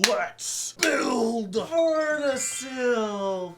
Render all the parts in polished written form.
Let's build Vernusylph!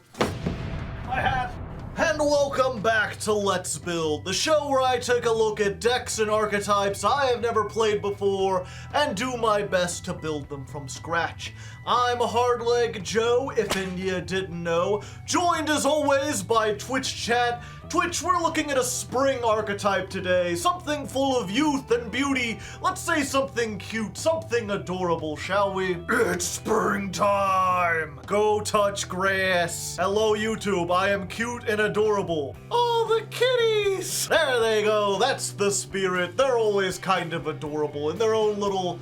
My hat! And welcome back to Let's Build, the show where I take a look at decks and archetypes I have never played before and do my best to build them from scratch. I'm Hardleg Joe, if India didn't know, joined as always by Twitch chat. Twitch, we're looking at a spring archetype today, something full of youth and beauty. Let's say something cute, something adorable, shall we? It's springtime! Go touch grass. Hello YouTube, I am cute and adorable. Oh, the kitties! There they go, that's the spirit. They're always kind of adorable in their own little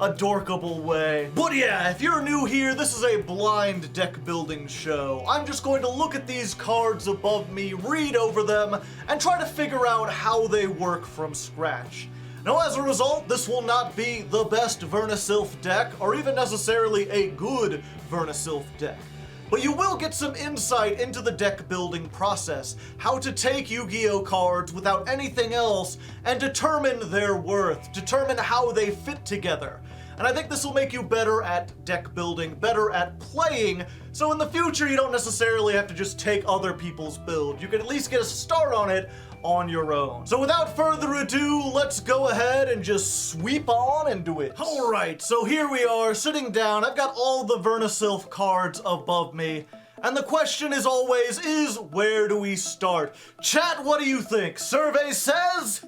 adorkable way. But yeah, if you're new here, this is a blind deck building show. I'm just going to look at these cards above me, read over them, and try to figure out how they work from scratch. Now, as a result, this will not be the best Vernusylph deck, or even necessarily a good Vernusylph deck. But you will get some insight into the deck building process, how to take Yu-Gi-Oh cards without anything else and determine their worth, determine how they fit together. And I think this will make you better at deck building, better at playing, so in the future you don't necessarily have to just take other people's build. You can at least get a start on it on your own. So without further ado, let's go ahead and just sweep on into it. Alright, so here we are, sitting down. I've got all the Vernusylph cards above me. And the question is always, where do we start? Chat, what do you think? Survey says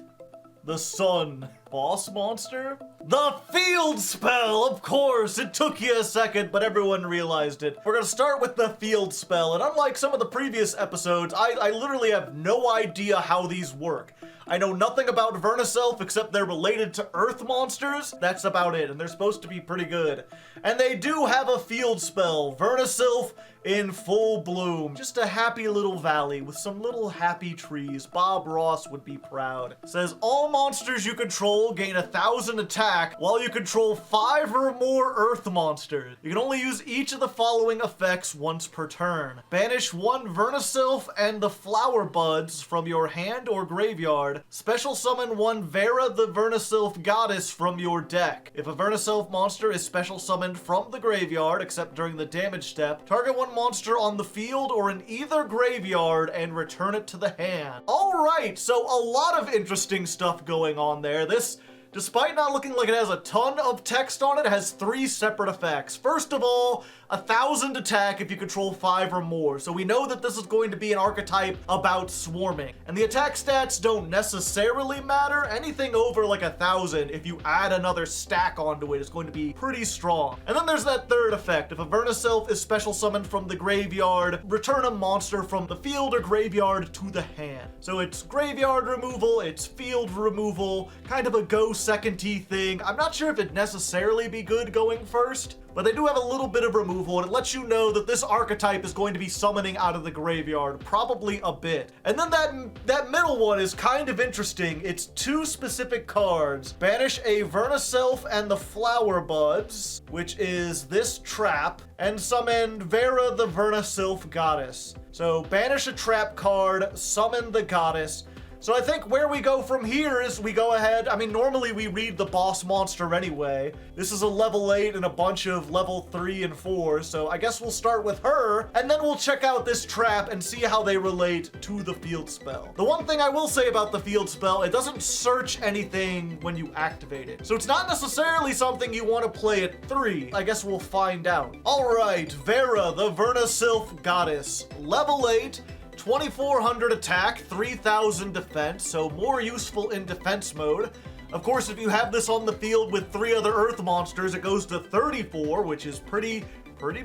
the sun. Boss monster? The field spell, of course! It took you a second, but everyone realized it. We're gonna start with the field spell, and unlike some of the previous episodes, I literally have no idea how these work. I know nothing about Vernusylph except they're related to earth monsters. That's about it, and they're supposed to be pretty good. And they do have a field spell, Vernusylph in full bloom. Just a happy little valley with some little happy trees. Bob Ross would be proud. It says, all monsters you control gain 1,000 attack while you control 5 or more earth monsters. You can only use each of the following effects once per turn. Banish 1 Vernusylph and the flower buds from your hand or graveyard. Special summon 1 Vera the Vernusylph goddess from your deck. If a Vernusylph monster is special summoned from the graveyard, except during the damage step, target 1 monster on the field or in either graveyard and return it to the hand. Alright, so a lot of interesting stuff going on there. This, despite not looking like it has a ton of text on it, has 3 separate effects. First of all, 1,000 attack if you control 5 or more. So we know that this is going to be an archetype about swarming. And the attack stats don't necessarily matter. Anything over like 1,000, if you add another stack onto it, is going to be pretty strong. And then there's that third effect. If a Vernusylph is special summoned from the graveyard, return a monster from the field or graveyard to the hand. So it's graveyard removal, it's field removal, kind of a go second-y thing. I'm not sure if it'd necessarily be good going first, but they do have a little bit of removal, and it lets you know that this archetype is going to be summoning out of the graveyard, probably a bit. And then that middle one is kind of interesting. It's 2 specific cards. Banish a Vernusylph and the flower buds, which is this trap, and summon Vera the Vernusylph goddess. So banish a trap card, summon the goddess. So I think where we go from here is we go ahead, I mean, normally we read the boss monster anyway. This is a level 8 and a bunch of level 3 and 4, so I guess we'll start with her, and then we'll check out this trap and see how they relate to the field spell. The one thing I will say about the field spell, it doesn't search anything when you activate it. So it's not necessarily something you want to play at 3. I guess we'll find out. Alright, Vera, the Vernusylph goddess. Level 8. 2,400 attack, 3,000 defense, so more useful in defense mode. Of course, if you have this on the field with 3 other earth monsters, it goes to 34, which is pretty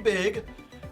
big.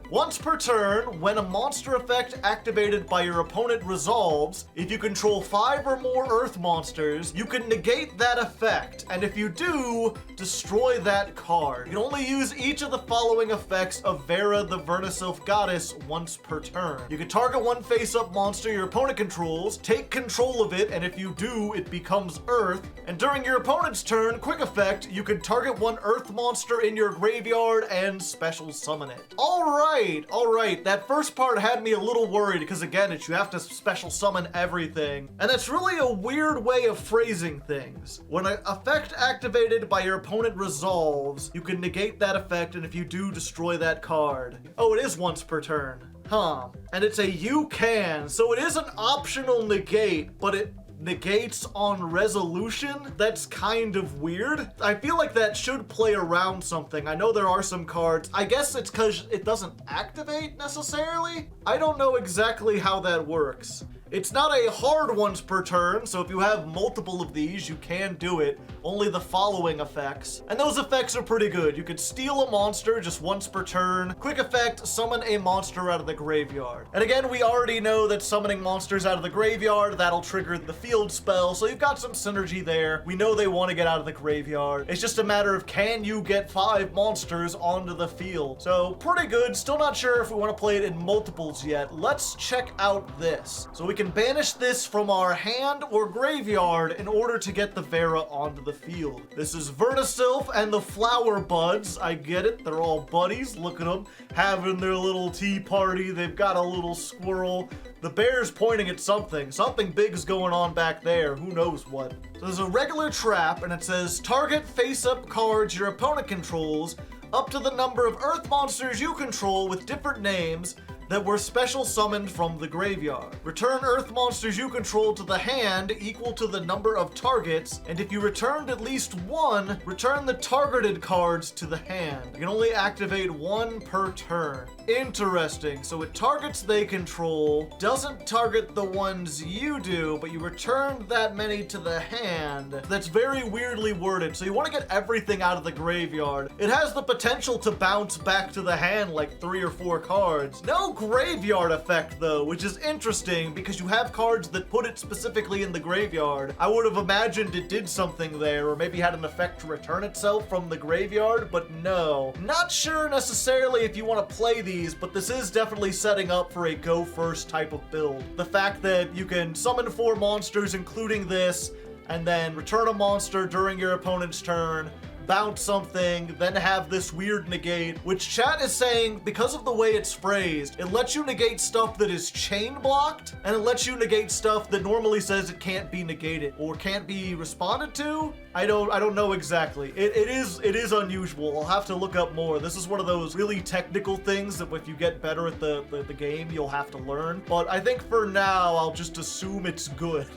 Once per turn, when a monster effect activated by your opponent resolves, if you control 5 or more earth monsters, you can negate that effect, and if you do, destroy that card. You can only use each of the following effects of Vera the Vernusylph goddess once per turn. You can target 1 face-up monster your opponent controls, take control of it, and if you do, it becomes earth. And during your opponent's turn, quick effect, you can target 1 earth monster in your graveyard and special summon it. Alright! Alright. That first part had me a little worried because again, you have to special summon everything. And that's really a weird way of phrasing things. When an effect activated by your opponent resolves, you can negate that effect, and if you do, destroy that card. Oh, it is once per turn. Huh. And it's a you can, so it is an optional negate, but it negates on resolution? That's kind of weird. I feel like that should play around something. I know there are some cards. I guess it's because it doesn't activate necessarily? I don't know exactly how that works. It's not a hard once per turn, so if you have multiple of these, you can do it. Only the following effects. And those effects are pretty good. You could steal a monster just once per turn. Quick effect, summon a monster out of the graveyard. And again, we already know that summoning monsters out of the graveyard, that'll trigger the field spell, so you've got some synergy there. We know they want to get out of the graveyard. It's just a matter of can you get 5 monsters onto the field. So pretty good. Still not sure if we want to play it in multiples yet. Let's check out this. So we can banish this from our hand or graveyard in order to get the Vera onto the field. This is Vernusylph and the Flower Buds. I get it. They're all buddies. Look at them having their little tea party. They've got a little squirrel. The bear's pointing at something. Something big's going on back there. Who knows what. So there's a regular trap, and it says target face-up cards your opponent controls up to the number of earth monsters you control with different names that were special summoned from the graveyard. Return earth monsters you control to the hand equal to the number of targets, and if you returned at least one, return the targeted cards to the hand. You can only activate 1 per turn. Interesting. So it targets they control, doesn't target the ones you do, but you return that many to the hand. That's very weirdly worded. So you want to get everything out of the graveyard. It has the potential to bounce back to the hand like 3 or 4 cards. No graveyard effect though, which is interesting because you have cards that put it specifically in the graveyard. I would have imagined it did something there, or maybe had an effect to return itself from the graveyard, but no. Not sure necessarily if you want to play these, but this is definitely setting up for a go first type of build. The fact that you can summon 4 monsters, including this, and then return a monster during your opponent's turn, bounce something, then have this weird negate, which chat is saying, because of the way it's phrased, it lets you negate stuff that is chain blocked, and it lets you negate stuff that normally says it can't be negated or can't be responded to. I don't know exactly. It is unusual. I'll have to look up more. This is one of those really technical things that if you get better at the game, you'll have to learn. But I think for now, I'll just assume it's good.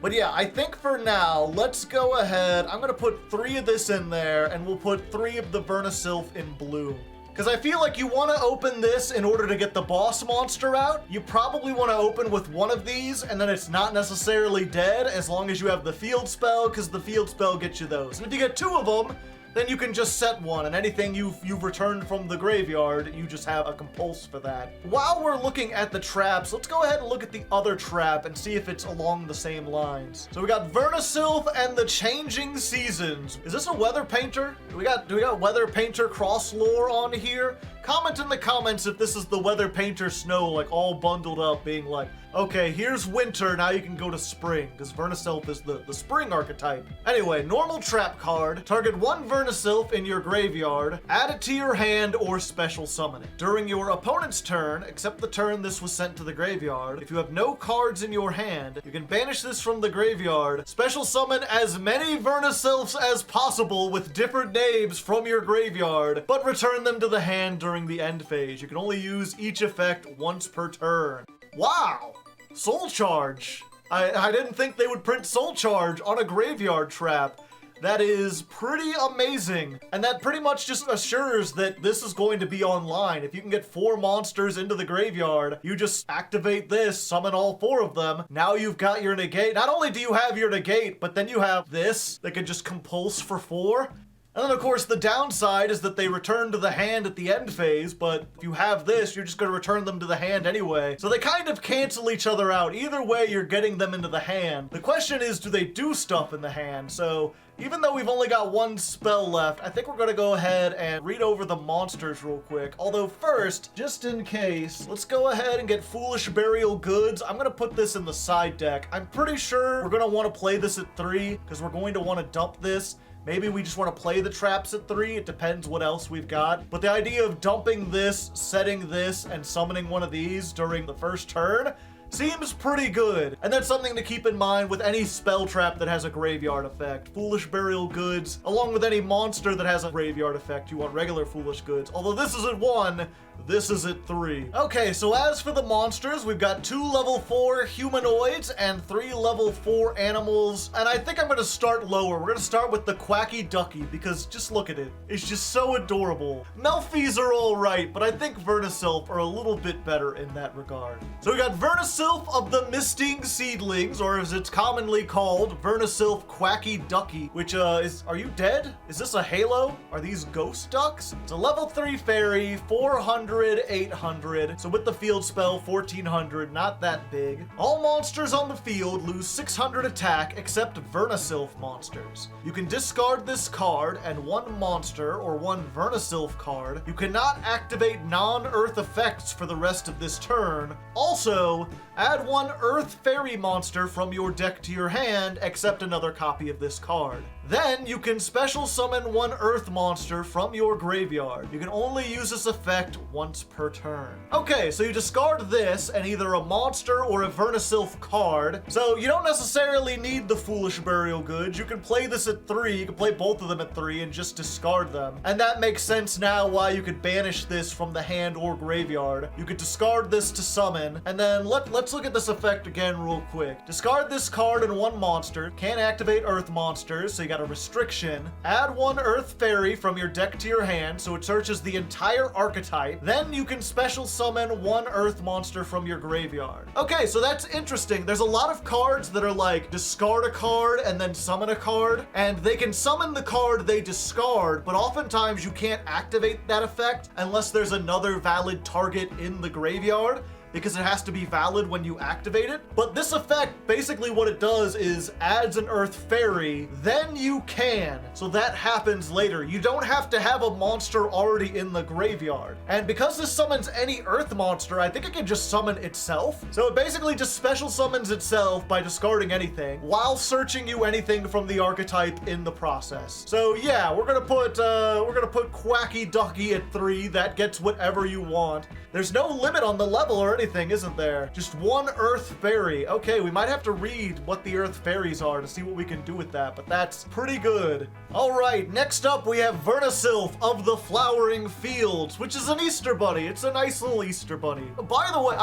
But yeah, I think for now, let's go ahead. I'm gonna put 3 of this in there, and we'll put 3 of the Vernusylph in blue. Because I feel like you want to open this in order to get the boss monster out. You probably want to open with 1 of these, and then it's not necessarily dead as long as you have the field spell, because the field spell gets you those. And if you get 2 of them, then you can just set 1, and anything you've returned from the graveyard, you just have a compulse for that. While we're looking at the traps, let's go ahead and look at the other trap and see if it's along the same lines. So we got Vernusylph and the Changing Seasons. Is this a weather painter? Do we got weather painter cross lore on here? Comment in the comments if this is the weather painter snow, like all bundled up, being like, okay, here's winter, now you can go to spring, because Vernusylph is the spring archetype. Anyway, normal trap card. Target 1 Vernusylph in your graveyard, add it to your hand, or special summon it. During your opponent's turn, except the turn this was sent to the graveyard, if you have no cards in your hand, you can banish this from the graveyard, special summon as many Vernusylphs as possible with different names from your graveyard, but return them to the hand during the end phase. You can only use each effect once per turn. Wow! Soul Charge! I didn't think they would print Soul Charge on a graveyard trap. That is pretty amazing. And that pretty much just assures that this is going to be online. If you can get 4 monsters into the graveyard, you just activate this, summon all 4 of them. Now you've got your negate. Not only do you have your negate, but then you have this that can just compulse for 4. And then, of course, the downside is that they return to the hand at the end phase, but if you have this, you're just going to return them to the hand anyway. So they kind of cancel each other out. Either way, you're getting them into the hand. The question is, do they do stuff in the hand? So even though we've only got 1 spell left, I think we're going to go ahead and read over the monsters real quick. Although first, just in case, let's go ahead and get Foolish Burial Goods. I'm going to put this in the side deck. I'm pretty sure we're going to want to play this at 3, because we're going to want to dump this Maybe we just want to play the traps at 3. It depends what else we've got. But the idea of dumping this, setting this, and summoning one of these during the first turn seems pretty good. And that's something to keep in mind with any spell trap that has a graveyard effect. Foolish Burial Goods, along with any monster that has a graveyard effect, you want regular Foolish Goods. Although this is at 1, this is at 3. Okay, so as for the monsters, we've got 2 level 4 humanoids and 3 level 4 animals. And I think I'm gonna start lower. We're gonna start with the Quacky Ducky because just look at it. It's just so adorable. Melfies are all right, but I think Vernusylph are a little bit better in that regard. So we got Vernusylph of the Misting Seedlings, or as it's commonly called, Vernusylph Quacky Ducky, which are you dead? Is this a halo? Are these ghost ducks? It's a level 3 fairy, 400, 800. So with the field spell, 1400, not that big. All monsters on the field lose 600 attack except Vernusylph monsters. You can discard this card and 1 monster or 1 Vernusylph card. You cannot activate non-earth effects for the rest of this turn. Also, add 1 earth fairy monster from your deck to your hand except another copy of this card. Then you can special summon 1 earth monster from your graveyard. You can only use this effect once per turn. Okay, so you discard this and either a monster or a Vernusylph card. So you don't necessarily need the Foolish Burial Goods. You can play this at 3. You can play both of them at 3 and just discard them. And that makes sense now why you could banish this from the hand or graveyard. You could discard this to summon. And then let's look at this effect again real quick. Discard this card and 1 monster. Can't activate earth monsters, so you got a restriction. Add 1 earth fairy from your deck to your hand so it searches the entire archetype. Then you can special summon 1 earth monster from your graveyard. Okay, so that's interesting. There's a lot of cards that are like discard a card and then summon a card, and they can summon the card they discard, but oftentimes you can't activate that effect unless there's another valid target in the graveyard, because it has to be valid when you activate it. But this effect, basically what it does is adds an earth fairy, then you can. So that happens later. You don't have to have a monster already in the graveyard. And because this summons any earth monster, I think it can just summon itself. So it basically just special summons itself by discarding anything while searching you anything from the archetype in the process. So yeah, we're gonna put Quacky Ducky at 3. That gets whatever you want. There's no limit on the level or anything, isn't there? Just 1 earth fairy. Okay, we might have to read what the earth fairies are to see what we can do with that, but that's pretty good. All right, next up we have Vernusylph of the Flowering Fields, which is an Easter bunny. It's a nice little Easter bunny. By the way,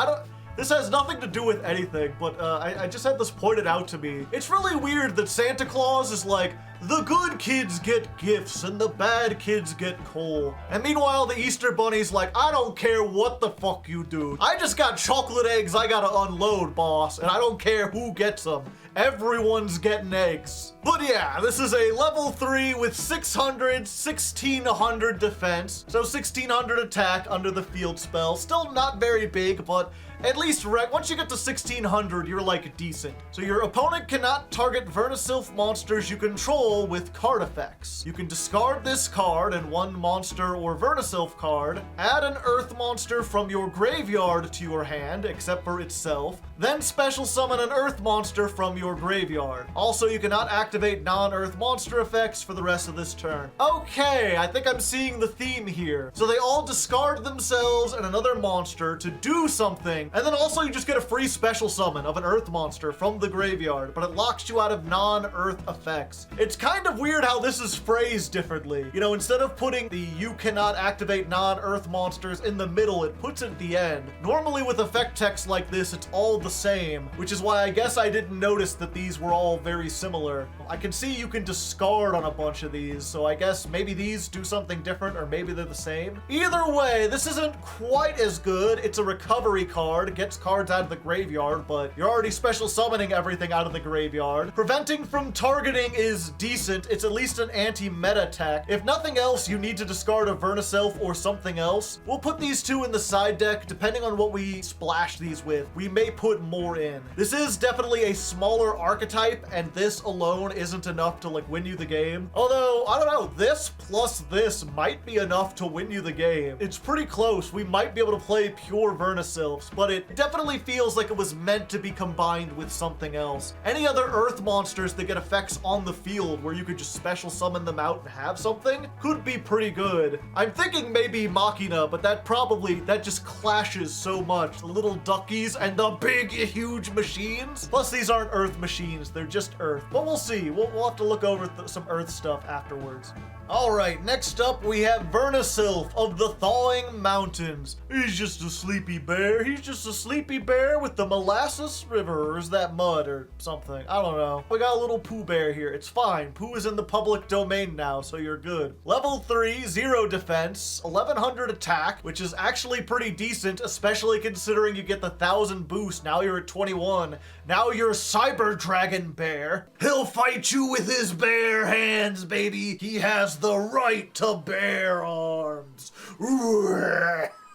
this has nothing to do with anything, but I just had this pointed out to me. It's really weird that Santa Claus is like, the good kids get gifts and the bad kids get coal. And meanwhile, the Easter Bunny's like, I don't care what the fuck you do. I just got chocolate eggs I gotta unload, boss, and I don't care who gets them. Everyone's getting eggs. But yeah, this is a level 3 with 600, 1600 defense. So 1600 attack under the field spell. Still not very big, but at least once you get to 1600, you're like decent. So your opponent cannot target Vernusylph monsters you control with card effects. You can discard this card and 1 monster or Vernusylph card, add an earth monster from your graveyard to your hand, except for itself, then special summon an earth monster from your graveyard. Also, you cannot activate non-earth monster effects for the rest of this turn. Okay, I think I'm seeing the theme here. So they all discard themselves and another monster to do something, and then also you just get a free special summon of an earth monster from the graveyard, but it locks you out of non-earth effects. It's kind of weird how this is phrased differently. You know, instead of putting the you cannot activate non-earth monsters in the middle, it puts it at the end. Normally with effect text like this, it's all the same, which is why I guess I didn't notice that these were all very similar. I can see you can discard on a bunch of these, so I guess maybe these do something different or maybe they're the same. Either way, this isn't quite as good. It's a recovery card, gets cards out of the graveyard, but you're already special summoning everything out of the graveyard. Preventing from targeting is decent. It's at least an anti-meta attack. If nothing else, you need to discard a Vernusylph or something else. We'll put these 2 in the side deck. Depending on what we splash these with, we may put more in. This is definitely a smaller archetype, and this alone isn't enough to like win you the game. Although, I don't know, this plus this might be enough to win you the game. It's pretty close. We might be able to play pure Vernusylphs, but it definitely feels like it was meant to be combined with something else. Any other earth monsters that get effects on the field field where you could just special summon them out and have something could be pretty good. I'm thinking maybe Machina, but that just clashes so much. The little duckies and the big, huge machines. Plus, these aren't Earth machines. They're just Earth. But we'll see. We'll have to look over some Earth stuff afterwards. All right, next up we have Vernusylph of the Thawing Mountains. He's just a sleepy bear. He's just a sleepy bear with the molasses river, or is that mud or something? I don't know. We got a little Pooh bear here. It's fine. Pooh is in the public domain now, so you're good. Level 3, 0 defense, 1100 attack, which is actually pretty decent, especially considering you get the 1000 boost. Now you're at 21. Now you're Cyber Dragon Bear. He'll fight you with his bare hands, baby. He has the right to bear arms.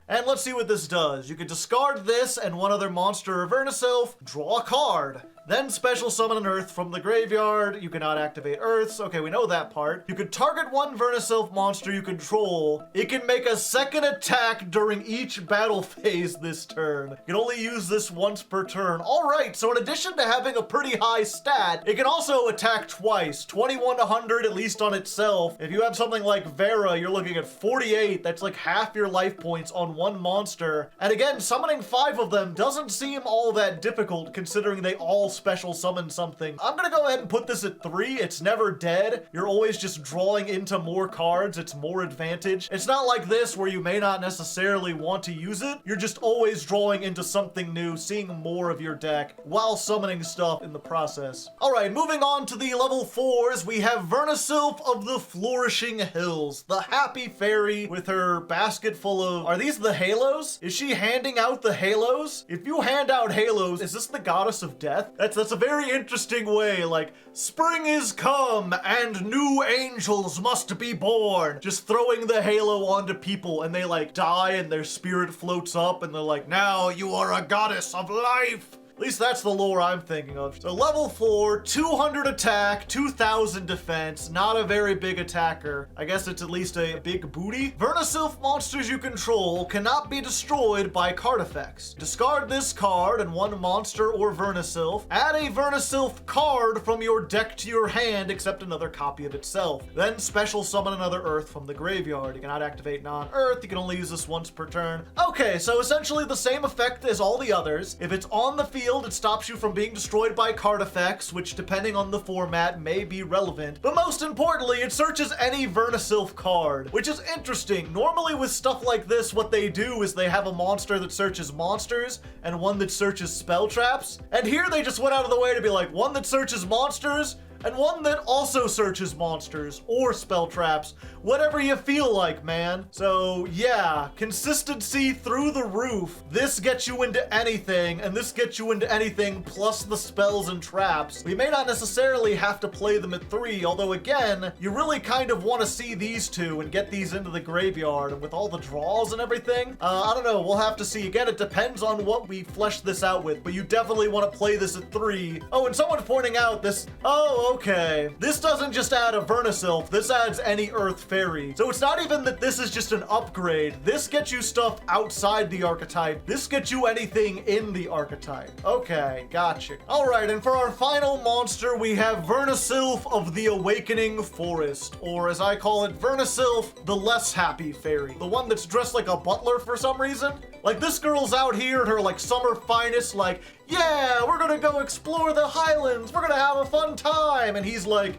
And let's see what this does. You can discard this and one other monster or Vernusylph, draw a card. Then special summon an Earth from the graveyard. You cannot activate Earths. Okay, we know that part. You can target one Vernusylph monster you control. It can make a second attack during each battle phase this turn. You can only use this once per turn. All right, so in addition to having a pretty high stat, it can also attack twice. 21 to 100 at least on itself. If you have something like Vera, you're looking at 48. That's like half your life points on one monster. And again, summoning 5 of them doesn't seem all that difficult considering they all special summon something. I'm gonna go ahead and put this at 3. It's never dead. You're always just drawing into more cards. It's more advantage. It's not like this where you may not necessarily want to use it. You're just always drawing into something new, seeing more of your deck while summoning stuff in the process. All right, moving on to the level 4s, we have Vernusylph of the Flourishing Hills, the happy fairy with her basket full of, are these the halos? Is she handing out the halos? If you hand out halos, is this the goddess of death? That's a very interesting way, like, spring is come and new angels must be born. Just throwing the halo onto people and they like die and their spirit floats up and they're like, now you are a goddess of life. At least that's the lore I'm thinking of. So level 4, 200 attack, 2000 defense, not a very big attacker. I guess it's at least a big booty. Vernusylph monsters you control cannot be destroyed by card effects. Discard this card and one monster or Vernusylph. Add a Vernusylph card from your deck to your hand except another copy of itself. Then special summon another Earth from the graveyard. You cannot activate non-Earth. You can only use this once per turn. Okay, so essentially the same effect as all the others. If it's on the field, it stops you from being destroyed by card effects, which depending on the format may be relevant. But most importantly, it searches any Vernusylph card, which is interesting. Normally with stuff like this, what they do is they have a monster that searches monsters and one that searches spell traps. And here they just went out of the way to be like, one that searches monsters and one that also searches monsters or spell traps, whatever you feel like, man. So yeah, consistency through the roof. This gets you into anything, and this gets you into anything plus the spells and traps. We may not necessarily have to play them at 3, although again, you really kind of want to see these two and get these into the graveyard, and with all the draws and everything, I don't know, we'll have to see. Again, it depends on what we flesh this out with, but you definitely want to play this at 3. Oh, and someone's pointing out this, okay. This doesn't just add a Vernusylph, this adds any Earth Fairy. So it's not even that this is just an upgrade. This gets you stuff outside the archetype. This gets you anything in the archetype. Okay, gotcha. All right, and for our final monster, we have Vernusylph of the Awakening Forest, or as I call it, Vernusylph, the less happy fairy. The one that's dressed like a butler for some reason. Like, this girl's out here in her, like, summer finest, like, yeah, we're gonna go explore the highlands, we're gonna have a fun time, and he's like,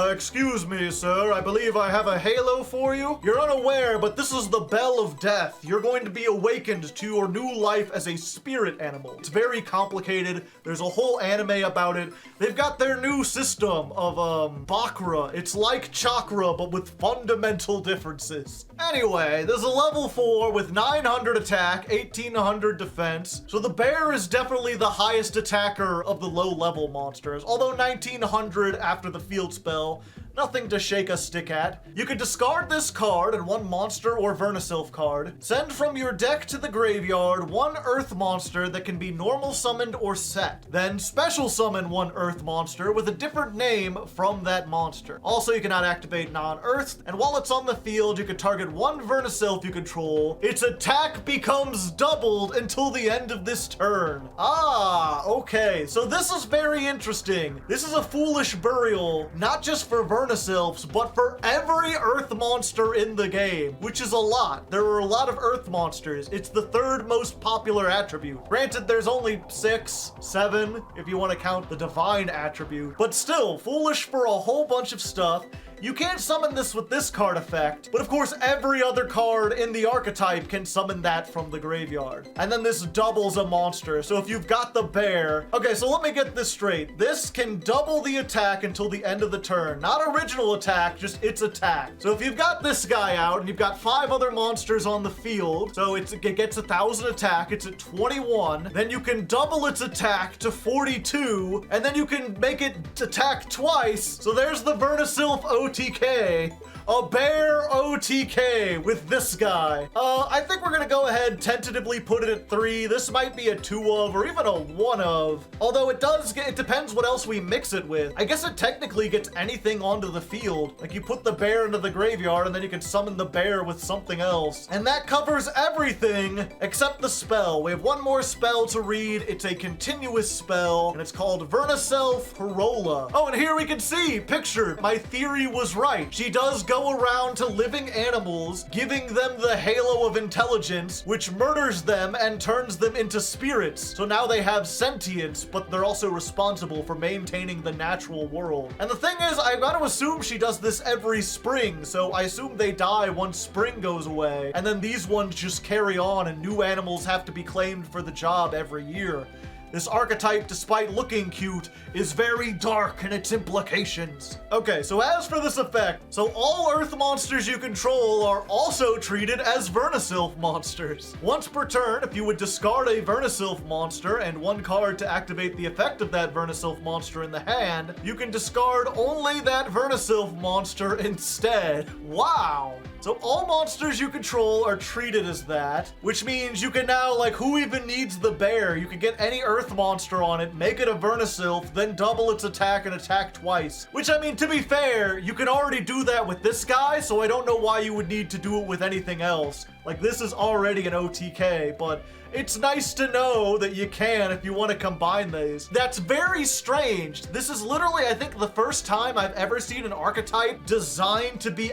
excuse me, sir, I believe I have a halo for you. You're unaware, but this is the Bell of Death. You're going to be awakened to your new life as a spirit animal. It's very complicated. There's a whole anime about it. They've got their new system of, Bakra. It's like Chakra, but with fundamental differences. Anyway, there's a level 4 with 900 attack, 1800 defense. So the bear is definitely the highest attacker of the low-level monsters, although 1900 after the field spell Nothing to shake a stick at. You can discard this card and one monster or Vernusylph card. Send from your deck to the graveyard one earth monster that can be normal summoned or set. Then special summon one earth monster with a different name from that monster. Also, you cannot activate non-earths, and while it's on the field, you can target one Vernusylph you control. Its attack becomes doubled until the end of this turn. Ah, okay. So this is very interesting. This is a foolish burial, not just for Vernusylphs, but for every earth monster in the game, which is a lot. There are a lot of earth monsters. It's the third most popular attribute. Granted, there's only 6, 7, if you want to count the divine attribute, but still, foolish for a whole bunch of stuff. You can't summon this with this card effect, but of course every other card in the archetype can summon that from the graveyard. And then this doubles a monster, so if you've got the bear... Okay, so let me get this straight. This can double the attack until the end of the turn. Not original attack, just its attack. So if you've got this guy out, and you've got 5 other monsters on the field, so it gets 1,000 attack, it's at 21, then you can double its attack to 42, and then you can make it attack twice, so there's the Vernusylph OTK. A bear OTK with this guy. I think we're gonna go ahead, tentatively put it at 3. This might be a 2 of, or even a 1 of. Although it depends what else we mix it with. I guess it technically gets anything onto the field. Like you put the bear into the graveyard and then you can summon the bear with something else. And that covers everything except the spell. We have one more spell to read. It's a continuous spell and it's called Vernusylph Corolla. Oh, and here we can see, pictured, my theory was right. She does go around to living animals, giving them the halo of intelligence, which murders them and turns them into spirits. So now they have sentience, but they're also responsible for maintaining the natural world. And the thing is, I've got to assume she does this every spring, so I assume they die once spring goes away, and then these ones just carry on and new animals have to be claimed for the job every year. This archetype, despite looking cute, is very dark in its implications. Okay, so as for this effect, so all earth monsters you control are also treated as Vernusylph monsters. Once per turn, if you would discard a Vernusylph monster and one card to activate the effect of that Vernusylph monster in the hand, you can discard only that Vernusylph monster instead. Wow! So all monsters you control are treated as that, which means you can now, like, who even needs the bear? You can get any earth monster on it, make it a Vernusylph, then double its attack and attack twice. Which, I mean, to be fair, you can already do that with this guy, so I don't know why you would need to do it with anything else. Like, this is already an OTK, but it's nice to know that you can if you want to combine these. That's very strange. This is literally, I think, the first time I've ever seen an archetype designed to be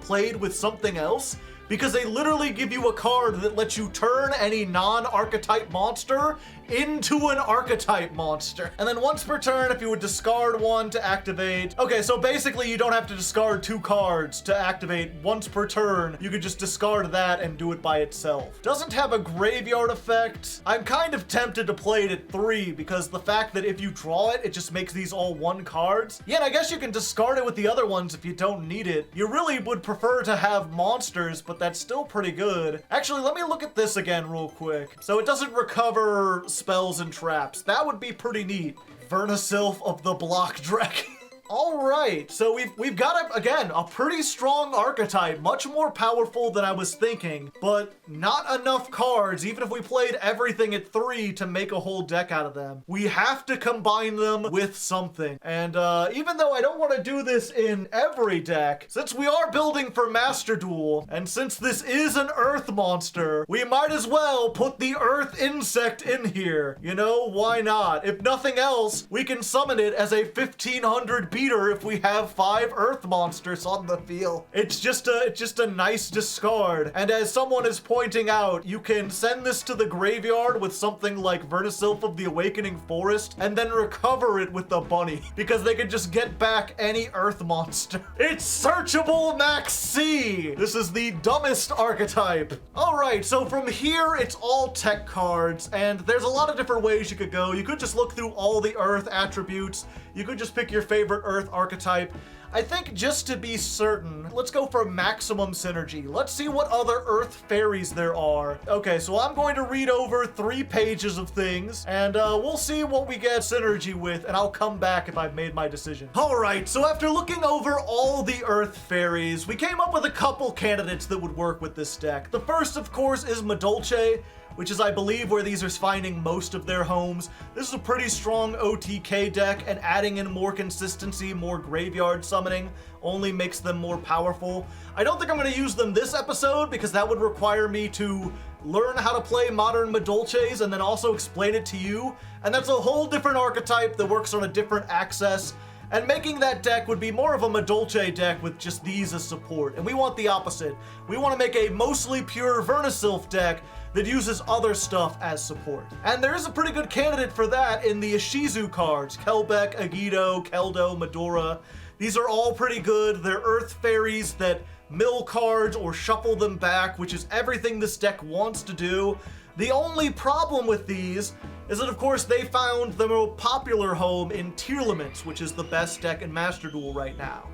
played with something else, because they literally give you a card that lets you turn any non-archetype monster into an archetype monster. And then once per turn, if you would discard one to activate... Okay, so basically you don't have to discard 2 cards to activate once per turn. You could just discard that and do it by itself. Doesn't have a graveyard effect. I'm kind of tempted to play it at 3 because the fact that if you draw it, it just makes these all 1 cards. Yeah, and I guess you can discard it with the other ones if you don't need it. You really would prefer to have monsters, but that's still pretty good. Actually, let me look at this again real quick. So it doesn't recover spells and traps. That would be pretty neat. Vernusylph of the Block Dragon. All right, so we've got, again, a pretty strong archetype, much more powerful than I was thinking, but not enough cards, even if we played everything at 3 to make a whole deck out of them. We have to combine them with something. And even though I don't want to do this in every deck, since we are building for Master Duel, and since this is an Earth monster, we might as well put the Earth insect in here. You know, why not? If nothing else, we can summon it as a 1500 beater if we have 5 earth monsters on the field. It's just a nice discard. And as someone is pointing out, you can send this to the graveyard with something like Vernusylph of the Awakening Forest and then recover it with the bunny because they can just get back any earth monster. It's searchable Max C. This is the dumbest archetype. All right, so from here, it's all tech cards and there's a lot of different ways you could go. You could just look through all the earth attributes. You could just pick your favorite earth archetype. I think just to be certain, let's go for maximum synergy. Let's see what other Earth fairies there are. Okay, so I'm going to read over 3 pages of things, and we'll see what we get synergy with, and I'll come back if I've made my decision. Alright, so after looking over all the Earth fairies, we came up with a couple candidates that would work with this deck. The first, of course, is Madolche, which is, I believe, where these are finding most of their homes. This is a pretty strong OTK deck, and adding in more consistency, more graveyard summoning, only makes them more powerful. I don't think I'm going to use them this episode, because that would require me to learn how to play modern Madolches and then also explain it to you, and that's a whole different archetype that works on a different axis. And making that deck would be more of a Madolche deck with just these as support. And we want the opposite. We want to make a mostly pure Vernusylph deck that uses other stuff as support. And there is a pretty good candidate for that in the Ishizu cards. Kelbeck, Agido, Keldo, Medora. These are all pretty good. They're Earth fairies that mill cards or shuffle them back, which is everything this deck wants to do. The only problem with these is that, of course, they found the more popular home in Tearlament, which is the best deck in Master Duel right now.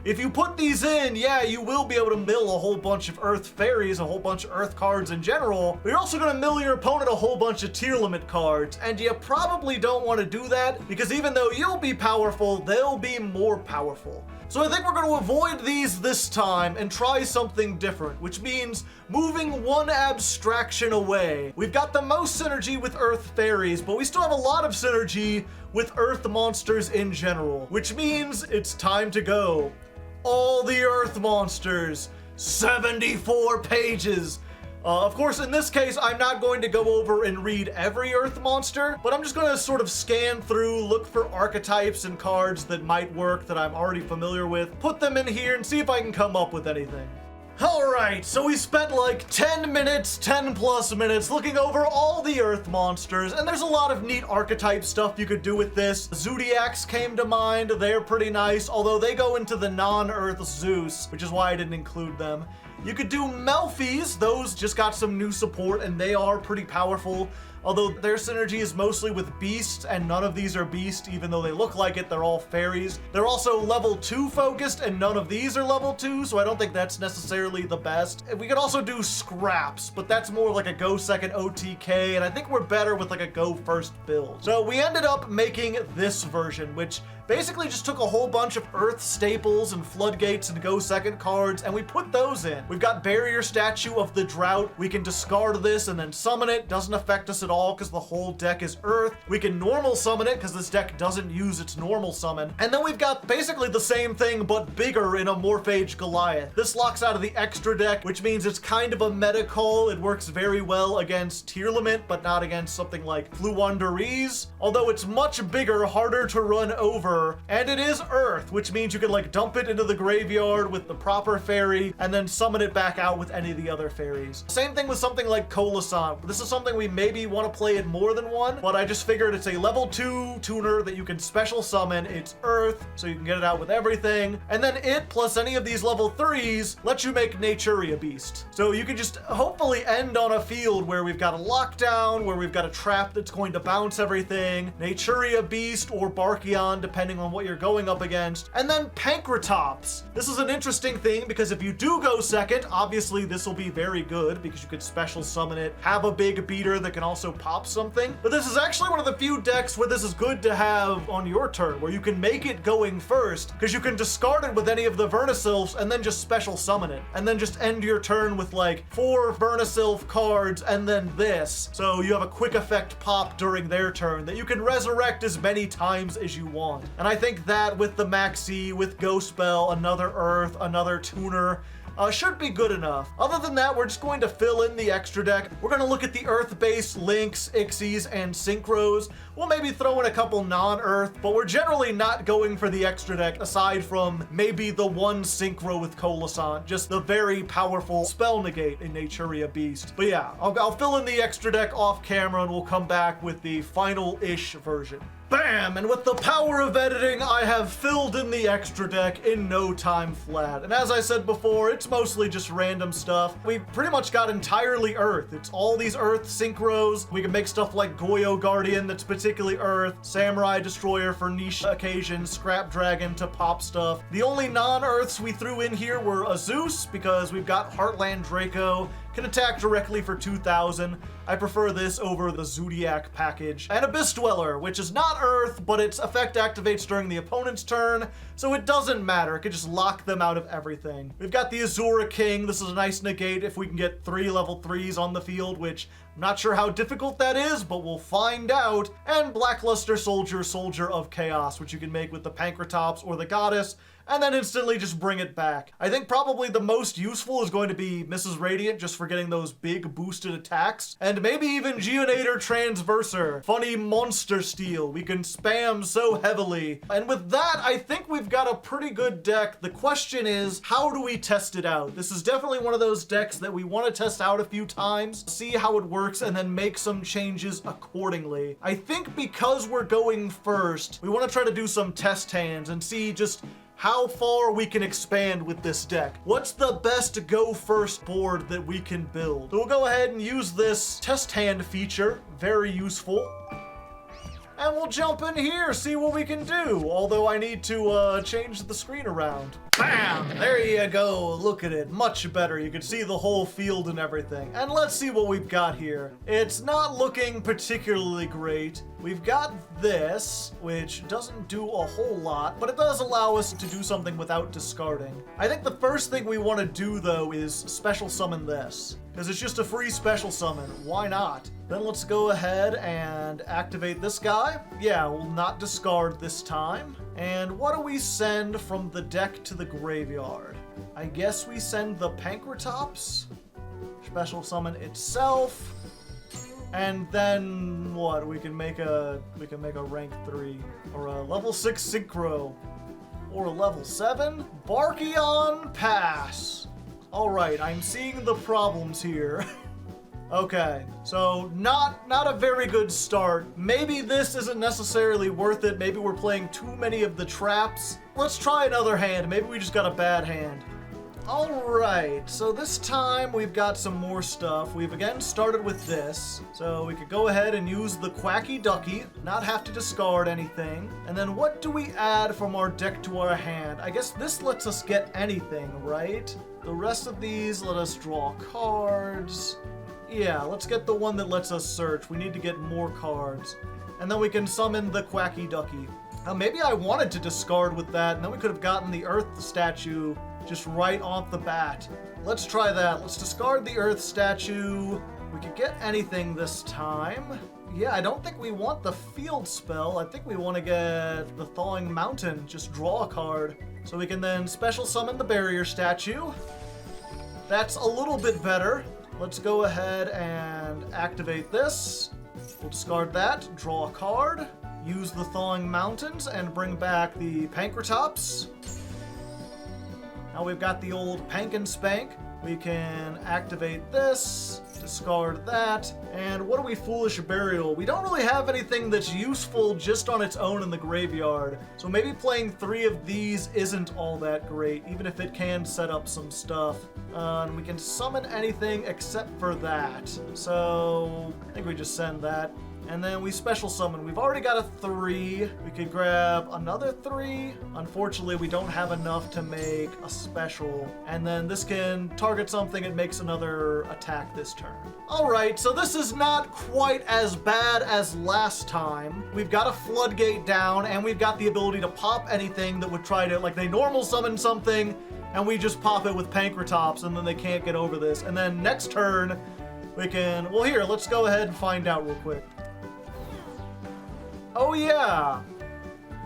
If you put these in, yeah, you will be able to mill a whole bunch of Earth fairies, a whole bunch of Earth cards in general, but you're also going to mill your opponent a whole bunch of Tearlament cards, and you probably don't want to do that, because even though you'll be powerful, they'll be more powerful. So I think we're going to avoid these this time and try something different, which means moving one abstraction away. We've got the most synergy with Earth fairies, but we still have a lot of synergy with Earth monsters in general, which means it's time to go. All the Earth monsters, 74 pages. Of course, in this case, I'm not going to go over and read every Earth monster, but I'm just going to sort of scan through, look for archetypes and cards that might work that I'm already familiar with, put them in here, and see if I can come up with anything. Alright, so we spent like 10 minutes, 10 plus minutes looking over all the Earth monsters, and there's a lot of neat archetype stuff you could do with this. Zodiacs came to mind. They're pretty nice, although they go into the non-Earth Zeus, which is why I didn't include them. You could do Melfies. Those just got some new support, and they are pretty powerful. Although their synergy is mostly with beasts, and none of these are beasts, even though they look like it, they're all fairies. They're also level 2 focused, and none of these are level 2, so I don't think that's necessarily the best. We could also do Scraps, but that's more like a go second OTK, and I think we're better with like a go first build. So we ended up making this version, which basically just took a whole bunch of Earth staples and floodgates and go second cards, and we put those in. We've got Barrier Statue of the Drought. We can discard this and then summon it. Doesn't affect us at all because the whole deck is Earth. We can normal summon it because this deck doesn't use its normal summon. And then we've got basically the same thing but bigger in a Morphage Goliath. This locks out of the extra deck, which means it's kind of a meta call. It works very well against Tearlament, but not against something like Fluwanderize. Although it's much bigger, harder to run over, and it is Earth, which means you can like dump it into the graveyard with the proper fairy and then summon it back out with any of the other fairies. Same thing with something like Colossant. This is something we maybe want to play in more than one, but I just figured it's a level 2 tuner that you can special summon. It's Earth, so you can get it out with everything, and then it plus any of these level 3s lets you make Naturia Beast. So you can just hopefully end on a field where we've got a lockdown, where we've got a trap that's going to bounce everything, Naturia Beast or Barkion, depending on what you're going up against, and then Pankratops. This is an interesting thing because if you do go second, obviously this will be very good because you could special summon it, have a big beater that can also pop something. But this is actually one of the few decks where this is good to have on your turn, where you can make it going first because you can discard it with any of the Vernusylphs and then just special summon it, and then just end your turn with like 4 Vernusylph cards and then this. So you have a quick effect pop during their turn that you can resurrect as many times as you want. And I think that with the Maxi, with Ghost Bell, another Earth, another tuner, should be good enough. Other than that, we're just going to fill in the extra deck. We're going to look at the Earth-based Lynx, Ixies, and Synchros. We'll maybe throw in a couple non-Earth, but we're generally not going for the extra deck aside from maybe the one Synchro with Colossant, just the very powerful Spell Negate in Naturia Beast. But yeah, I'll fill in the extra deck off camera and we'll come back with the final-ish version. Bam! And with the power of editing, I have filled in the extra deck in no time flat. And as I said before, it's mostly just random stuff. We've pretty much got entirely Earth. It's all these Earth synchros. We can make stuff like Yugioh Guardian that's particularly Earth, Samurai Destroyer for niche occasions, Scrap Dragon to pop stuff. The only non-Earths we threw in here were a Zeus, because we've got Heartland Draco, can attack directly for 2,000. I prefer this over the Zodiac package. And Abyss Dweller, which is not Earth, but its effect activates during the opponent's turn, so it doesn't matter. It could just lock them out of everything. We've got the Azura King. This is a nice negate if we can get 3 level 3s on the field, which I'm not sure how difficult that is, but we'll find out. And Blackluster Soldier, Soldier of Chaos, which you can make with the Pankratops or the Goddess, and then instantly just bring it back. I think probably the most useful is going to be Mrs. Radiant, just for getting those big boosted attacks. And maybe even Geonator Transverser. Funny monster steel. We can spam so heavily. And with that, I think we've got a pretty good deck. The question is, how do we test it out? This is definitely one of those decks that we want to test out a few times, see how it works, and then make some changes accordingly. I think because we're going first, we want to try to do some test hands and see just how far we can expand with this deck. What's the best go first board that we can build? So we'll go ahead and use this test hand feature, very useful. And we'll jump in here, see what we can do. Although I need to change the screen around. Bam! There you go. Look at it. Much better. You can see the whole field and everything. And let's see what we've got here. It's not looking particularly great. We've got this, which doesn't do a whole lot, but it does allow us to do something without discarding. I think the first thing we want to do, though, is special summon this, because it's just a free special summon. Why not? Then let's go ahead and activate this guy. Yeah, we'll not discard this time. And what do we send from the deck to the graveyard? I guess we send the Pankratops. Special summon itself. And then what? We can make a rank 3 or a level 6 Synchro or a level 7 Barkion Pass. All right, I'm seeing the problems here. Okay, so not a very good start. Maybe this isn't necessarily worth it. Maybe we're playing too many of the traps. Let's try another hand. Maybe we just got a bad hand. All right, so this time we've got some more stuff. We've again started with this. So we could go ahead and use the Quacky Ducky, not have to discard anything. And then what do we add from our deck to our hand? I guess this lets us get anything, right? The rest of these let us draw cards. Yeah, let's get the one that lets us search. We need to get more cards. And then we can summon the Quacky Ducky. Now, maybe I wanted to discard with that, and then we could have gotten the Earth statue just right off the bat. Let's try that. Let's discard the Earth statue. We could get anything this time. Yeah, I don't think we want the field spell. I think we want to get the Thawing Mountain. Just draw a card. So we can then special summon the barrier statue. That's a little bit better. Let's go ahead and activate this. We'll discard that, draw a card, use the Thawing Mountains, and bring back the Pankratops. Now we've got the old Pank and Spank. We can activate this, discard that, and what do we Foolish Burial? We don't really have anything that's useful just on its own in the graveyard, so maybe playing 3 of these isn't all that great, even if it can set up some stuff. And we can summon anything except for that, so I think we just send that. And then we special summon. We've already got a 3. We could grab another 3. Unfortunately, we don't have enough to make a special. And then this can target something and makes another attack this turn. All right, so this is not quite as bad as last time. We've got a floodgate down, and we've got the ability to pop anything that would try to, like, they normal summon something, and we just pop it with Pankratops, and then they can't get over this. And then next turn, we can, well, here, let's go ahead and find out real quick. Oh yeah,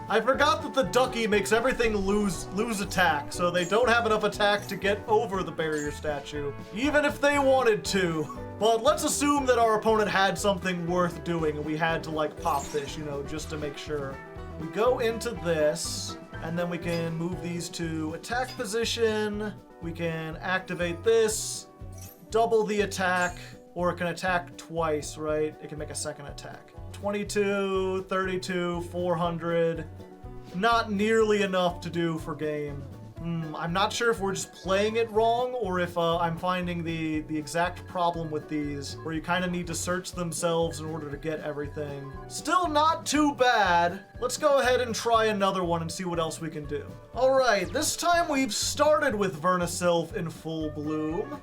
I forgot that the ducky makes everything lose attack, so they don't have enough attack to get over the barrier statue, even if they wanted to. But let's assume that our opponent had something worth doing and we had to like pop this, you know, just to make sure. We go into this, and then we can move these to attack position. We can activate this, double the attack, or it can attack twice, right? It can make a second attack. 22, 32, 400. Not nearly enough to do for game. I'm not sure if we're just playing it wrong or if I'm finding the exact problem with these, where you kind of need to search themselves in order to get everything. Still not too bad. Let's go ahead and try another one and see what else we can do. All right, this time we've started with Vernusylph in full bloom.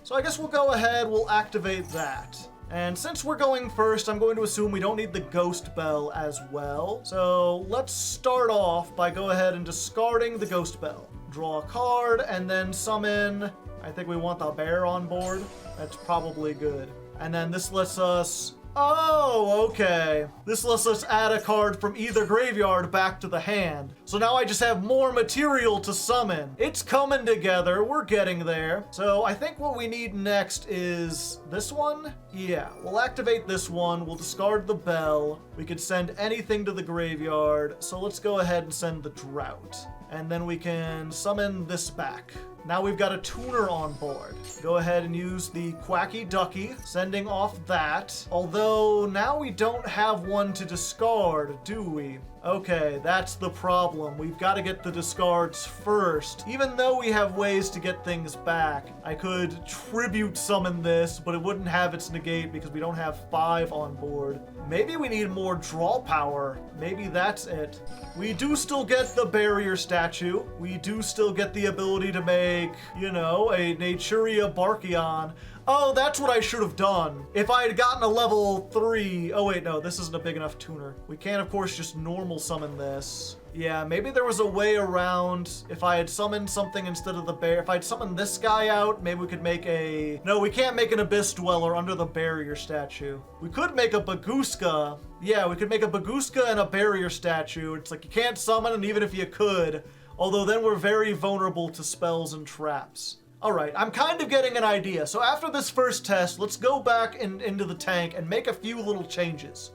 So I guess we'll go ahead, we'll activate that. And since we're going first, I'm going to assume we don't need the Ghost Bell as well. So let's start off by go ahead and discarding the Ghost Bell. Draw a card and then summon, I think we want the bear on board. That's probably good. And then this lets us, oh, okay. This lets us add a card from either graveyard back to the hand. So now I just have more material to summon. It's coming together, we're getting there. So I think what we need next is this one. Yeah, we'll activate this one, we'll discard the bell. We could send anything to the graveyard. So let's go ahead and send the drought. And then we can summon this back. Now we've got a tuner on board. Go ahead and use the Quacky Ducky, sending off that. Although now we don't have one to discard, do we? Okay, that's the problem. We've got to get the discards first. Even though we have ways to get things back, I could tribute summon this, but it wouldn't have its negate because we don't have 5 on board. Maybe we need more draw power. Maybe that's it. We do still get the barrier statue. We do still get the ability to make, you know, a Naturia Barkion. Oh, that's what I should have done. If I had gotten a level 3... Oh, wait, no, this isn't a big enough tuner. We can, of course, just normal summon this. Yeah, maybe there was a way around if I had summoned something instead of the bear. If I'd summoned this guy out, maybe we could make a... No, we can't make an Abyss Dweller under the barrier statue. We could make a Baguska. Yeah, we could make a Baguska and a barrier statue. It's like you can't summon, and even if you could, although then we're very vulnerable to spells and traps. Alright, I'm kind of getting an idea. So after this first test, let's go back into the tank and make a few little changes.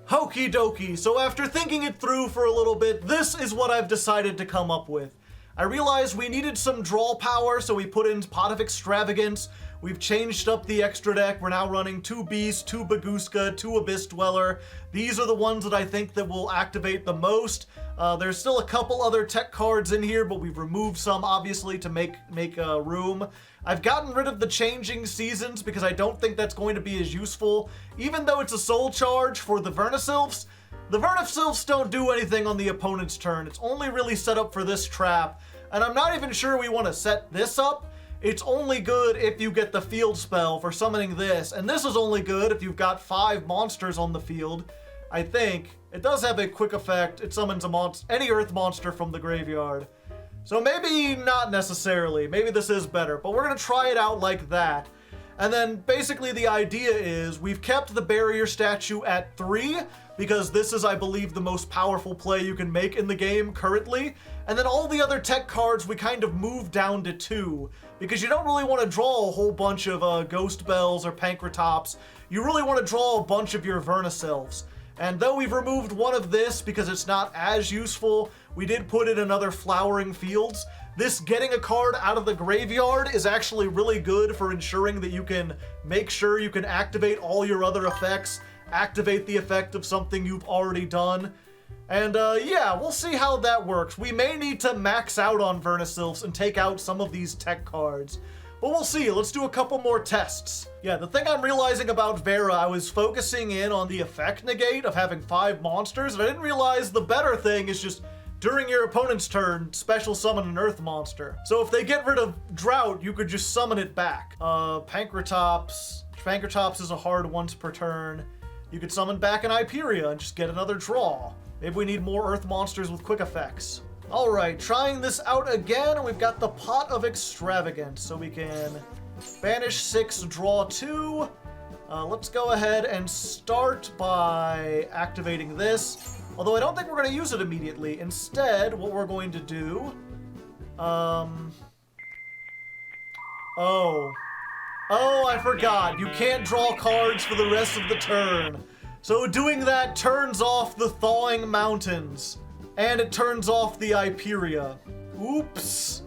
Okie dokie, so after thinking it through for a little bit, this is what I've decided to come up with. I realized we needed some draw power, so we put in Pot of Extravagance. We've changed up the extra deck. We're now running 2 Beast, 2 Baguska, 2 Abyss Dweller. These are the ones that I think that will activate the most. There's still a couple other tech cards in here, but we've removed some, obviously, to make room. I've gotten rid of the Changing Seasons because I don't think that's going to be as useful. Even though it's a soul charge for the Vernusylphs, the Vernusylphs don't do anything on the opponent's turn. It's only really set up for this trap, and I'm not even sure we want to set this up. It's only good if you get the field spell for summoning this, and this is only good if you've got 5 monsters on the field, I think. It does have a quick effect. It summons any earth monster from the graveyard. So maybe not necessarily. Maybe this is better, but we're going to try it out like that. And then basically the idea is we've kept the barrier statue at 3 because this is, I believe, the most powerful play you can make in the game currently. And then all the other tech cards we kind of move down to 2 because you don't really want to draw a whole bunch of Ghost Bells or Pankratops. You really want to draw a bunch of your Vernusylphs. And though we've removed one of this because it's not as useful, we did put in another Flowering Fields. This getting a card out of the graveyard is actually really good for ensuring that you can make sure you can activate all your other effects, activate the effect of something you've already done. And yeah, we'll see how that works. We may need to max out on Vernusylphs and take out some of these tech cards. But we'll see. Let's do a couple more tests. Yeah, the thing I'm realizing about Vera, I was focusing in on the effect negate of having 5 monsters, and I didn't realize the better thing is just during your opponent's turn, special summon an earth monster. So if they get rid of Drought, you could just summon it back. Pankratops is a hard once per turn. You could summon back an Hyperia and just get another draw. Maybe we need more earth monsters with quick effects. Alright, trying this out again, and we've got the Pot of Extravagance, so we can banish 6, draw 2. Let's go ahead and start by activating this, although I don't think we're going to use it immediately. Instead, what we're going to do... Oh, I forgot. You can't draw cards for the rest of the turn. So doing that turns off the Thawing Mountains. And it turns off the Hyperia. Oops.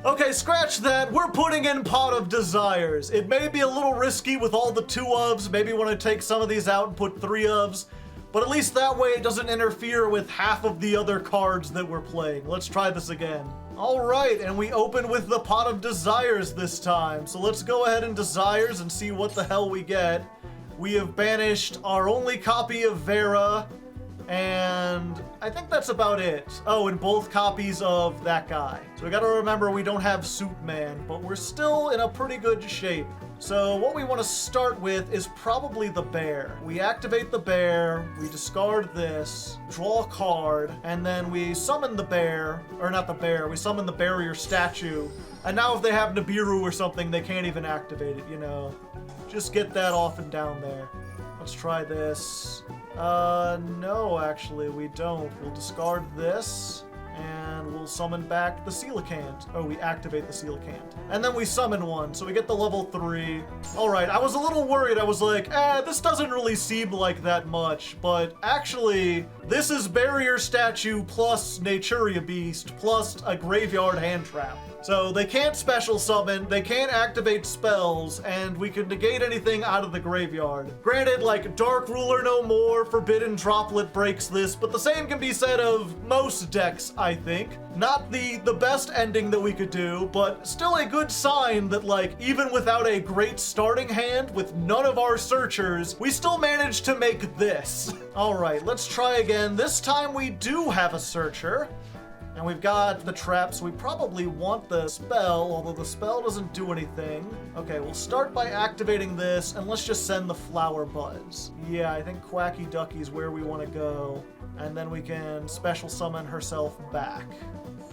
Okay, scratch that. We're putting in Pot of Desires. It may be a little risky with all the 2 ofs. Maybe want to take some of these out and put 3 ofs. But at least that way it doesn't interfere with half of the other cards that we're playing. Let's try this again. All right, and we open with the Pot of Desires this time. So let's go ahead and Desires and see what the hell we get. We have banished our only copy of Vera, and I think that's about it. Oh, and both copies of that guy. So we gotta remember we don't have Suit Man, but we're still in a pretty good shape. So what we want to start with is probably the bear. We activate the bear, we discard this, draw a card, and then we summon the bear, or not the bear, we summon the barrier statue. And now if they have Nibiru or something, they can't even activate it, you know. Just get that off and down there. Let's try this. No, actually, we don't. We'll discard this, and we'll summon back the Coelacanth. Oh, we activate the Coelacanth. And then we summon one, so we get the level 3. Alright, I was a little worried. I was like, this doesn't really seem like that much. But actually, this is Barrier Statue plus Naturia Beast plus a Graveyard Hand Trap. So they can't special summon, they can't activate spells, and we can negate anything out of the graveyard. Granted, like, Dark Ruler no more, Forbidden Droplet breaks this, but the same can be said of most decks, I think. Not the best ending that we could do, but still a good sign that, like, even without a great starting hand, with none of our searchers, we still managed to make this. Alright, let's try again. This time we do have a searcher. And we've got the trap, so we probably want the spell, although the spell doesn't do anything. Okay, we'll start by activating this, and let's just send the Flower Buds. Yeah, I think Quacky Ducky's where we want to go. And then we can special summon herself back.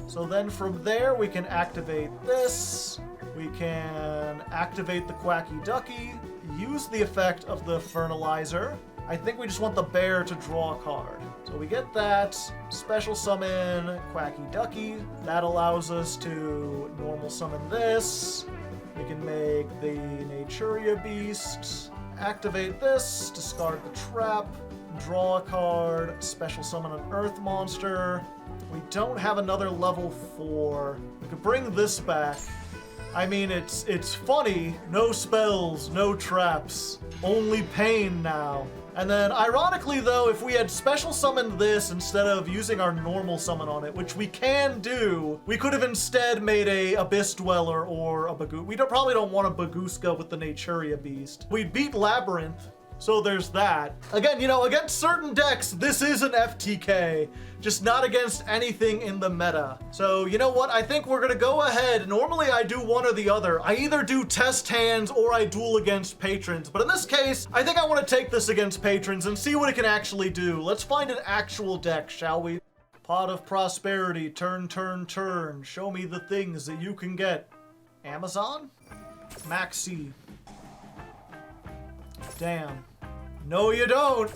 So then from there, we can activate this. We can activate the Quacky Ducky, use the effect of the Fertilizer. I think we just want the bear to draw a card. So we get that, special summon Quacky Ducky. That allows us to normal summon this. We can make the Naturia Beast, activate this, discard the trap, draw a card, special summon an Earth Monster. We don't have another level 4. We could bring this back. I mean, it's funny. No spells, no traps, only pain now. And then, ironically though, if we had special summoned this instead of using our normal summon on it, which we can do, we could have instead made a Abyss Dweller or a Bagoo. We probably don't want a Bagooska with the Naturia Beast. We'd beat Labyrinth, so there's that. Again, you know, against certain decks, this is an FTK, just not against anything in the meta. So, you know what? I think we're gonna go ahead. Normally, I do one or the other. I either do test hands or I duel against patrons. But in this case, I think I want to take this against patrons and see what it can actually do. Let's find an actual deck, shall we? Pot of Prosperity, turn, turn, turn. Show me the things that you can get. Amazon? Maxi. Damn. No, you don't.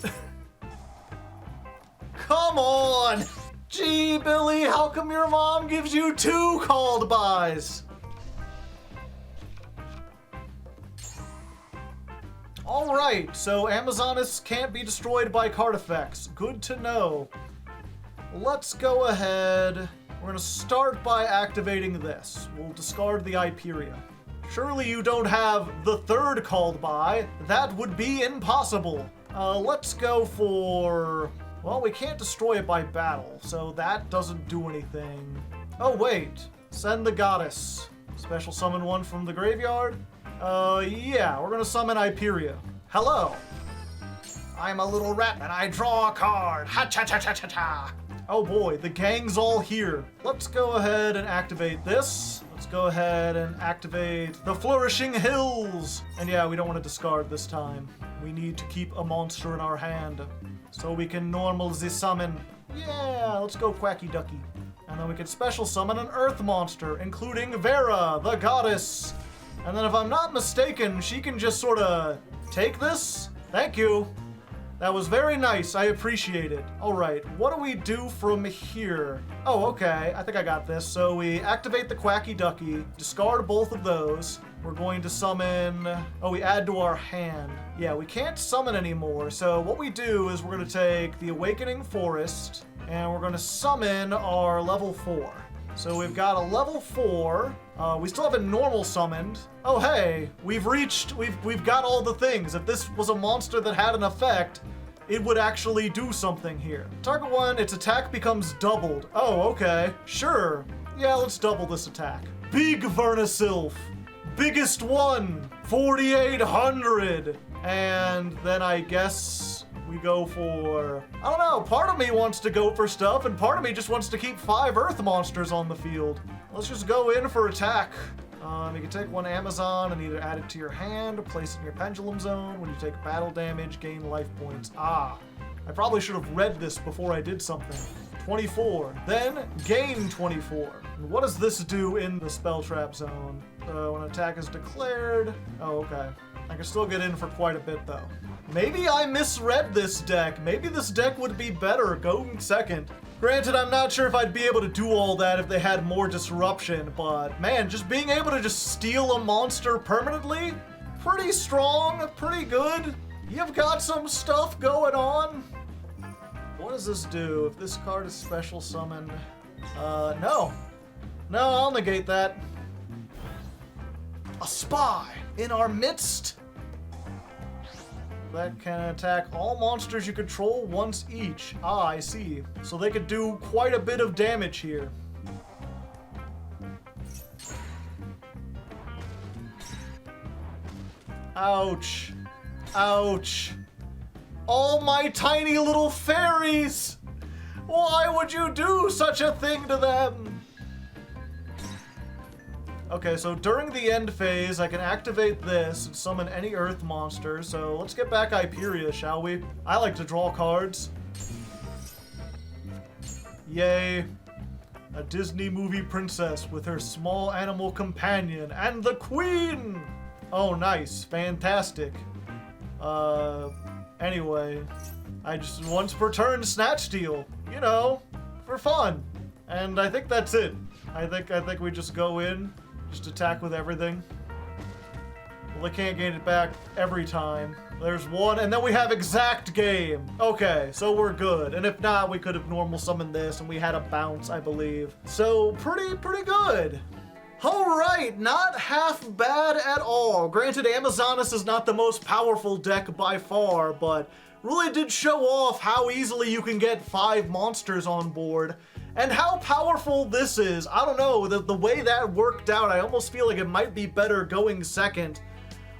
Come on. Gee, Billy, how come your mom gives you 2 called buys? All right, so Amazoness can't be destroyed by card effects. Good to know. Let's go ahead. We're gonna start by activating this. We'll discard the Hyperia. Surely you don't have the 3rd called by. That would be impossible. Let's go for... Well, we can't destroy it by battle, so that doesn't do anything. Oh, wait. Send the Goddess. Special summon one from the graveyard? Yeah, we're gonna summon Hyperia. Hello. I'm a little rat and I draw a card. Ha-cha-cha-cha-cha-cha. Oh boy, the gang's all here. Let's go ahead and activate this. Let's go ahead and activate the Flourishing Hills. And yeah, we don't want to discard this time. We need to keep a monster in our hand so we can normal the summon. Yeah, let's go Quacky Ducky. And then we can special summon an Earth Monster, including Vera, the Goddess. And then if I'm not mistaken, she can just sort of take this. Thank you. That was very nice. I appreciate it. All right, what do we do from here? Oh, okay. I think I got this. So we activate the Quacky Ducky, discard both of those. We're going to summon... Oh, we add to our hand. Yeah, we can't summon anymore. So what we do is we're going to take the Awakening Forest, and we're going to summon our level 4. So we've got a level 4. We still haven't normal summoned. Oh, hey, we've got all the things. If this was a monster that had an effect, it would actually do something here. Target 1, its attack becomes doubled. Oh, okay. Sure. Yeah, let's double this attack. Big Vernusylph. Biggest one. 4,800. And then I guess we go for... I don't know. Part of me wants to go for stuff, and part of me just wants to keep 5 earth monsters on the field. Let's just go in for attack. You can take 1 Amazon and either add it to your hand or place it in your pendulum zone. When you take battle damage, gain life points. Ah, I probably should have read this before I did something. 24. Then gain 24. And what does this do in the spell trap zone? When an attack is declared. Oh, okay. I can still get in for quite a bit though. Maybe I misread this deck. Maybe this deck would be better going second. Granted, I'm not sure if I'd be able to do all that if they had more disruption, but man, just being able to just steal a monster permanently, pretty strong, pretty good. You've got some stuff going on. What does this do if this card is special summoned? No. No, I'll negate that. A spy in our midst. That can attack all monsters you control once each. Ah, I see. So they could do quite a bit of damage here. Ouch. Ouch. All my tiny little fairies! Why would you do such a thing to them? Okay, so during the end phase, I can activate this and summon any earth monster. So let's get back Hyperia, shall we? I like to draw cards. Yay. A Disney movie princess with her small animal companion and the queen! Oh, nice. Fantastic. Anyway, I just once per turn snatch steal, you know, for fun. And I think that's it. I think we just go in. Just attack with everything. Well, they can't gain it back every time. There's one, and then we have exact game. Okay, so we're good. And if not, we could have normal summoned this, and we had a bounce, I believe. So, pretty good. Alright, not half bad at all. Granted, Amazonas is not the most powerful deck by far, but really did show off how easily you can get 5 monsters on board. And how powerful this is. I don't know, the way that worked out, I almost feel like it might be better going second.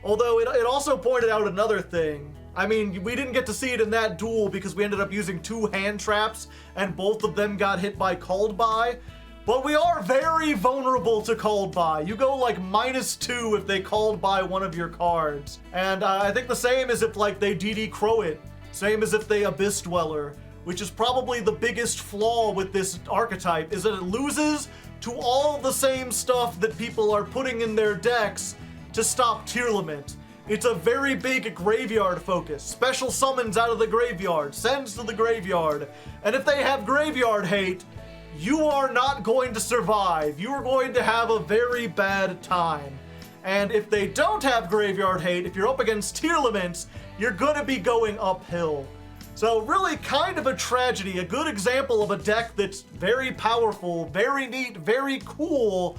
Although it also pointed out another thing. I mean, we didn't get to see it in that duel because we ended up using 2 hand traps and both of them got hit by called by. But we are very vulnerable to called by. You go like -2 if they called by one of your cards. And I think the same as if like they DD Crow it. Same as if they Abyss Dweller. Which is probably the biggest flaw with this archetype, is that it loses to all the same stuff that people are putting in their decks to stop Tearlament. It's a very big graveyard focus. Special summons out of the graveyard, sends to the graveyard, and if they have graveyard hate, you are not going to survive. You are going to have a very bad time. And if they don't have graveyard hate, if you're up against Tearlaments, you're gonna be going uphill. So really kind of a tragedy, a good example of a deck that's very powerful, very neat, very cool,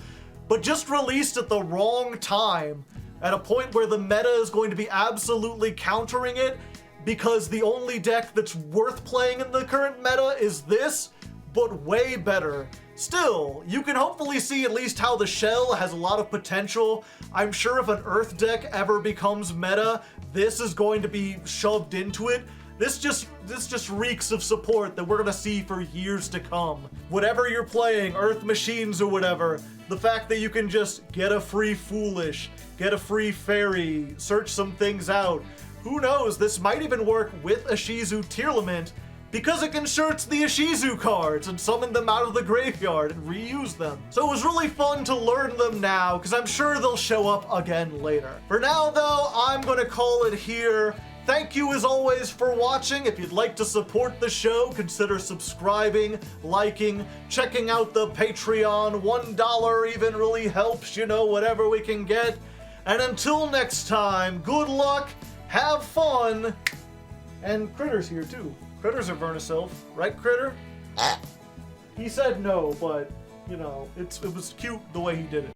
but just released at the wrong time, at a point where the meta is going to be absolutely countering it, because the only deck that's worth playing in the current meta is this, but way better. Still, you can hopefully see at least how the shell has a lot of potential. I'm sure if an Earth deck ever becomes meta, this is going to be shoved into it. This just reeks of support that we're gonna see for years to come. Whatever you're playing, Earth Machines or whatever, the fact that you can just get a free Foolish, get a free Fairy, search some things out. Who knows, this might even work with Ishizu Tearlament because it converts the Ishizu cards and summon them out of the graveyard and reuse them. So it was really fun to learn them now because I'm sure they'll show up again later. For now though, I'm gonna call it here. Thank you as always for watching. If you'd like to support the show, consider subscribing, liking, checking out the Patreon. $1 even really helps, you know, whatever we can get. And until next time, good luck, have fun, and Critter's here too. Critter's a Vernusylph, right Critter? He said no, but, you know, it was cute the way he did it.